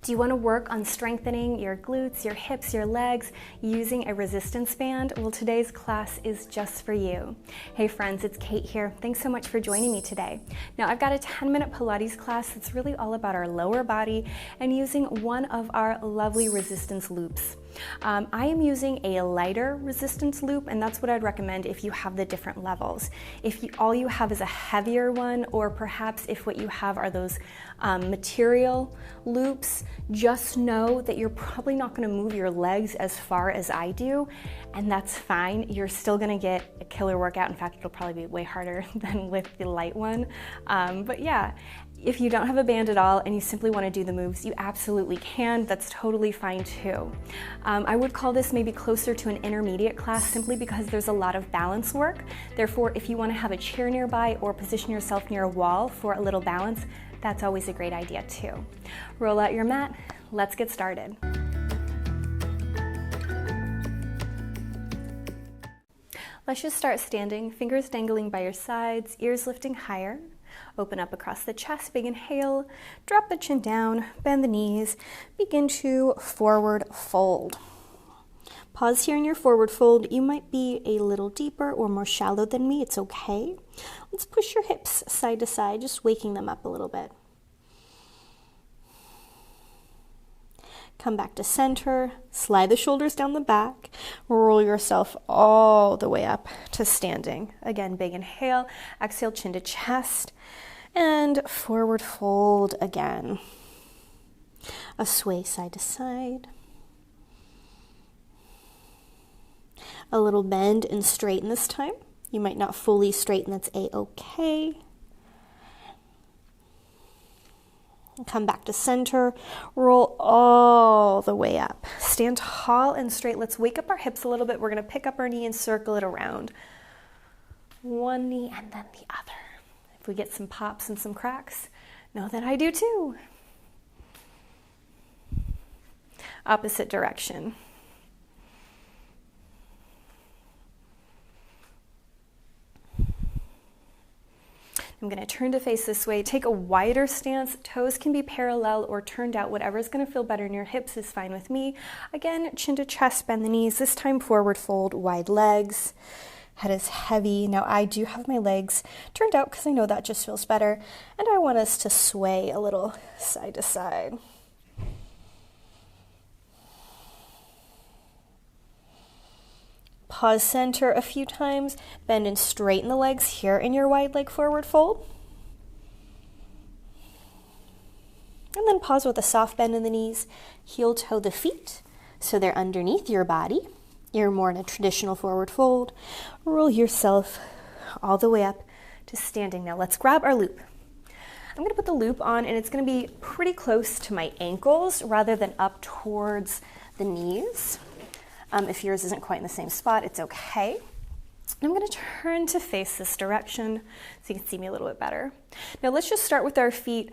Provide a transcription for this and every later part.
Do you want to work on strengthening your glutes, your hips, your legs using a resistance band? Well, today's class is just for you. Hey friends, it's Kate here. Thanks so much for joining me today. Now I've got a 10-minute Pilates class that's really all about our lower body and using one of our lovely resistance loops. I am using a lighter resistance loop, and that's what I'd recommend if you have the different levels. If all you have is a heavier one, or perhaps if what you have are those material loops, just know that you're probably not going to move your legs as far as I do, and that's fine. You're still going to get a killer workout. In fact, it'll probably be way harder than with the light one. But yeah, if you don't have a band at all and you simply want to do the moves, you absolutely can. That's totally fine too. I would call this maybe closer to an intermediate class simply because there's a lot of balance work. Therefore, if you want to have a chair nearby or position yourself near a wall for a little balance, that's always a great idea too. Roll out your mat. Let's get started. Let's just start standing, fingers dangling by your sides, ears lifting higher. Open up across the chest, big inhale, drop the chin down, bend the knees, begin to forward fold. Pause here in your forward fold. You might be a little deeper or more shallow than me, it's okay. Let's push your hips side to side, just waking them up a little bit. Come back to center, slide the shoulders down the back, roll yourself all the way up to standing. Again, big inhale, exhale, chin to chest, and forward fold again. A sway side to side. A little bend and straighten this time. You might not fully straighten, that's a-okay. Come back to center, roll all the way up. Stand tall and straight. Let's wake up our hips a little bit. We're going to pick up our knee and circle it around. One knee and then the other. If we get some pops and some cracks, know that I do too. Opposite direction. I'm going to turn to face this way. Take a wider stance. Toes can be parallel or turned out. Whatever's going to feel better in your hips is fine with me. Again, chin to chest, bend the knees. This time forward fold, wide legs. Head is heavy. Now I do have my legs turned out because I know that just feels better. And I want us to sway a little side to side. Pause center a few times, bend and straighten the legs here in your wide leg forward fold. And then pause with a soft bend in the knees, heel toe the feet so they're underneath your body. You're more in a traditional forward fold. Roll yourself all the way up to standing. Now let's grab our loop. I'm going to put the loop on and it's going to be pretty close to my ankles rather than up towards the knees. If yours isn't quite in the same spot, it's okay. I'm going to turn to face this direction so you can see me a little bit better. Now let's just start with our feet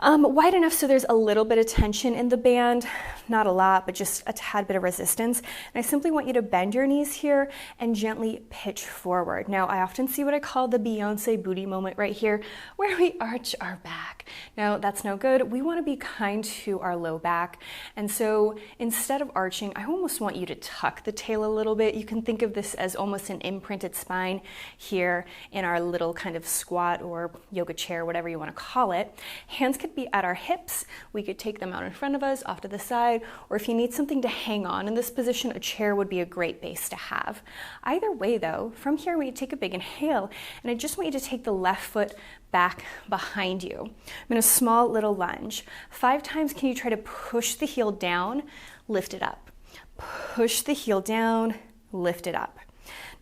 wide enough so there's a little bit of tension in the band, not a lot, but just a tad bit of resistance. And I simply want you to bend your knees here and gently pitch forward. Now I often see what I call the Beyonce booty moment right here, where we arch our back. Now that's no good. We want to be kind to our low back. And so instead of arching, I almost want you to tuck the tail a little bit. You can think of this as almost an imprinted spine here in our little kind of squat or yoga chair, whatever you want to call it. Hands can be at our hips. We could take them out in front of us, off to the side, or if you need something to hang on in this position, a chair would be a great base to have. Either way though, from here we take a big inhale, and I just want you to take the left foot back behind you. I'm in a small little lunge. 5 times can you try to push the heel down, lift it up. Push the heel down, lift it up.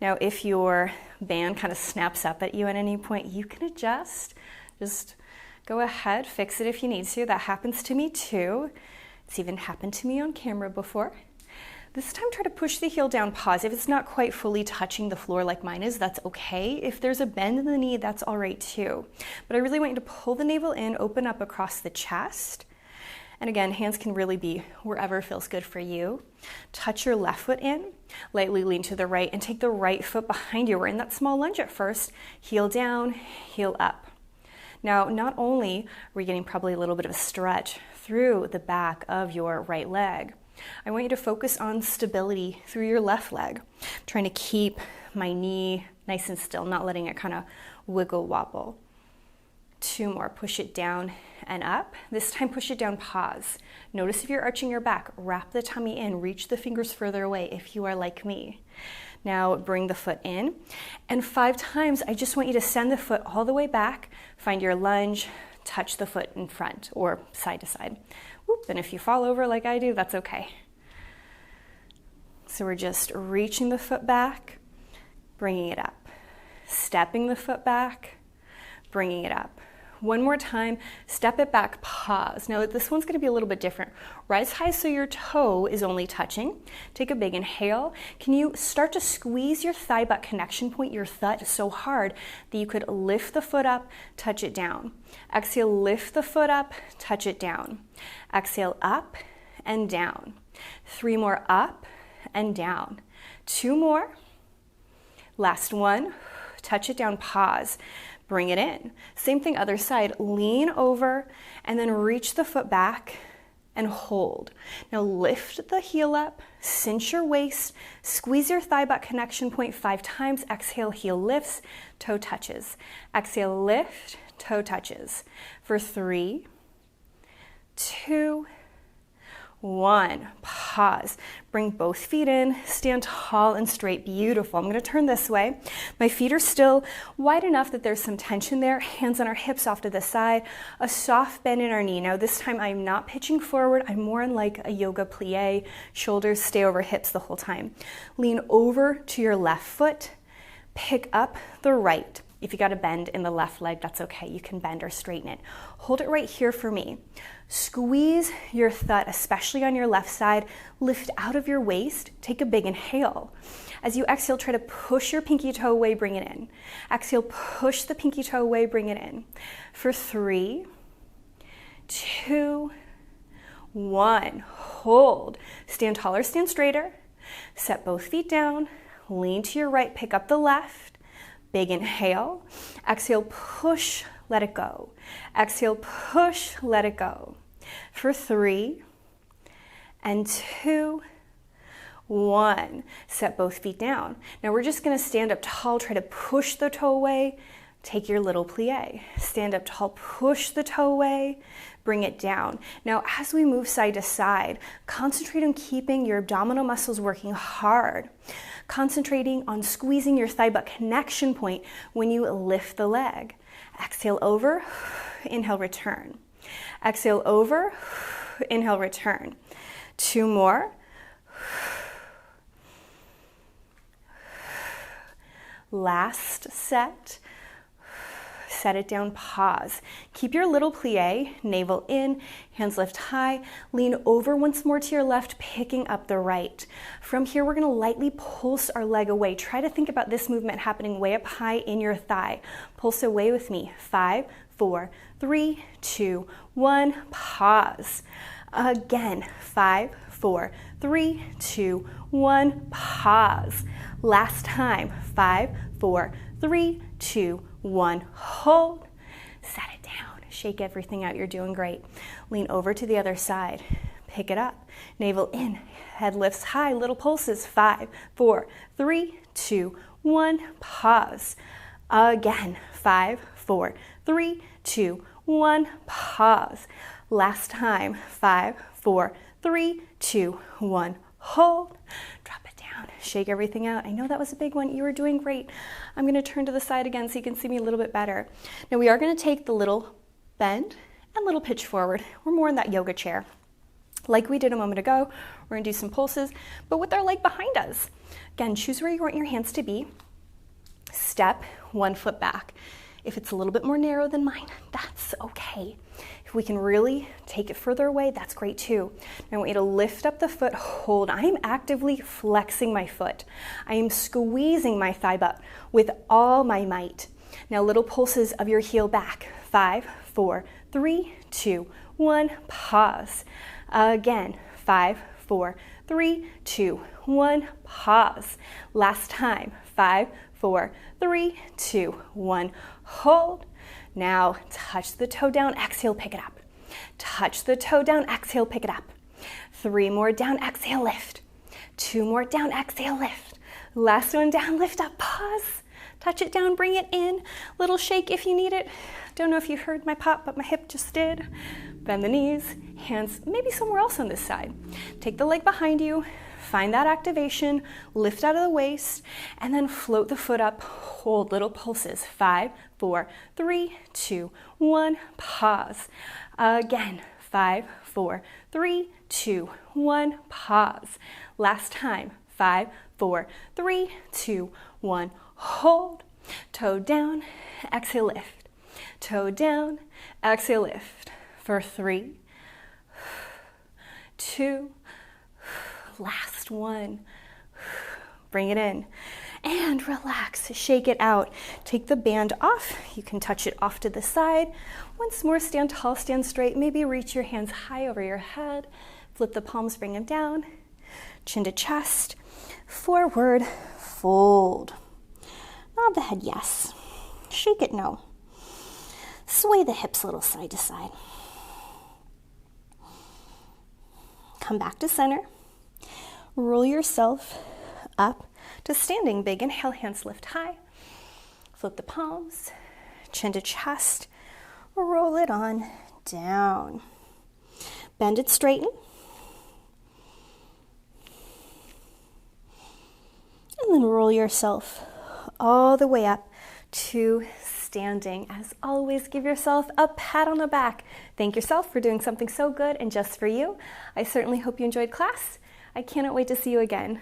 Now if your band kind of snaps up at you at any point, you can adjust. Just go ahead, fix it if you need to. That happens to me too. It's even happened to me on camera before. This time try to push the heel down, pause. If it's not quite fully touching the floor like mine is, that's okay. If there's a bend in the knee, that's all right too. But I really want you to pull the navel in, open up across the chest. And again, hands can really be wherever feels good for you. Touch your left foot in, lightly lean to the right, and take the right foot behind you. We're in that small lunge at first. Heel down, heel up. Now, not only are we getting probably a little bit of a stretch through the back of your right leg. I want you to focus on stability through your left leg. I'm trying to keep my knee nice and still, not letting it kind of wiggle wobble. 2 more. Push it down and up. This time push it down, pause. Notice if you're arching your back, wrap the tummy in, reach the fingers further away if you are like me. Now bring the foot in, and 5 times I just want you to send the foot all the way back, find your lunge, touch the foot in front or side to side. Whoop, and if you fall over like I do, that's okay. So we're just reaching the foot back, bringing it up, stepping the foot back, bringing it up. 1 more time, step it back, pause. Now this one's gonna be a little bit different. Rise high so your toe is only touching. Take a big inhale. Can you start to squeeze your thigh butt connection point, your thud, so hard that you could lift the foot up, touch it down. Exhale, lift the foot up, touch it down. Exhale, up and down. 3 more, up and down. 2 more. Last one, touch it down, pause. Bring it in. Same thing, other side. Lean over and then reach the foot back and hold. Now lift the heel up, cinch your waist, squeeze your thigh butt connection point 5 times. Exhale, heel lifts, toe touches. Exhale, lift, toe touches. For 3, 2, 1. Pause. Bring both feet in, stand tall and straight. Beautiful. I'm going to turn this way. My feet are still wide enough that there's some tension there. Hands on our hips off to the side. A soft bend in our knee. Now this time I'm not pitching forward. I'm more in like a yoga plie. Shoulders stay over hips the whole time. Lean over to your left foot. Pick up the right. If you got a bend in the left leg, that's okay. You can bend or straighten it. Hold it right here for me. Squeeze your thud, especially on your left side. Lift out of your waist. Take a big inhale. As you exhale, try to push your pinky toe away, bring it in. Exhale, push the pinky toe away, bring it in. For 3, 2, 1. Hold. Stand taller, stand straighter. Set both feet down. Lean to your right, pick up the left. Big inhale. Exhale, push, let it go. Exhale, push, let it go. For 3, and 2, 1. Set both feet down. Now we're just gonna stand up tall, try to push the toe away. Take your little plie. Stand up tall, push the toe away, bring it down. Now as we move side to side, concentrate on keeping your abdominal muscles working hard. Concentrating on squeezing your thigh butt connection point when you lift the leg. Exhale over, inhale, return. Exhale over, inhale, return. 2 more. Last set. Set it down, pause. Keep your little plie, navel in, hands lift high, lean over once more to your left, picking up the right. From here, we're gonna lightly pulse our leg away. Try to think about this movement happening way up high in your thigh. Pulse away with me. 5, 4, 3, 2, 1, pause. Again, 5, 4, 3, 2, 1, pause. Last time, 5, 4, 3, 2, 1, hold, set it down, shake everything out, you're doing great. Lean over to the other side, pick it up, navel in, head lifts high, little pulses, 5, 4, 3, 2, 1, pause. Again, 5, 4, 3, 2, 1, pause. Last time, 5, 4, 3, 2, 1, hold, drop it down, shake everything out. I know that was a big one. You were doing great. I'm going to turn to the side again so you can see me a little bit better. Now we are going to take the little bend and little pitch forward. We're more in that yoga chair. Like we did a moment ago, we're going to do some pulses, but with our leg behind us. Again, choose where you want your hands to be. Step 1 foot back. If it's a little bit more narrow than mine, that's okay. If we can really take it further away, that's great too. Now I want you to lift up the foot, hold. I am actively flexing my foot. I am squeezing my thigh butt with all my might. Now little pulses of your heel back. 5, 4, 3, 2, 1, pause. Again, 5, 4, 3, 2, 1, pause. Last time, 5, 4, 3, 2, 1, hold. Now touch the toe down, exhale, pick it up. Touch the toe down, exhale, pick it up. 3 more down, exhale, lift. 2 more down, exhale, lift. Last one down, lift up, pause. Touch it down, bring it in. Little shake if you need it. Don't know if you heard my pop, but my hip just did. Bend the knees, hands maybe somewhere else on this side. Take the leg behind you, find that activation, lift out of the waist, and then float the foot up. Hold little pulses. 5, 4, 3, 2, 1, pause. Again, 5, 4, 3, 2, 1, pause. Last time, 5, 4, 3, 2, 1, hold. Toe down, exhale, lift. Toe down, exhale, lift. For 3, 2, last one. Bring it in and relax. Shake it out. Take the band off. You can touch it off to the side. Once more, stand tall, stand straight. Maybe reach your hands high over your head. Flip the palms, bring them down. Chin to chest. Forward fold. Nod the head yes. Shake it no. Sway the hips a little side to side. Come back to center. Roll yourself up to standing big. Inhale, hands lift high. Flip the palms, chin to chest. Roll it on down. Bend it, straighten. And then roll yourself all the way up to standing. As always, give yourself a pat on the back. Thank yourself for doing something so good and just for you. I certainly hope you enjoyed class. I cannot wait to see you again.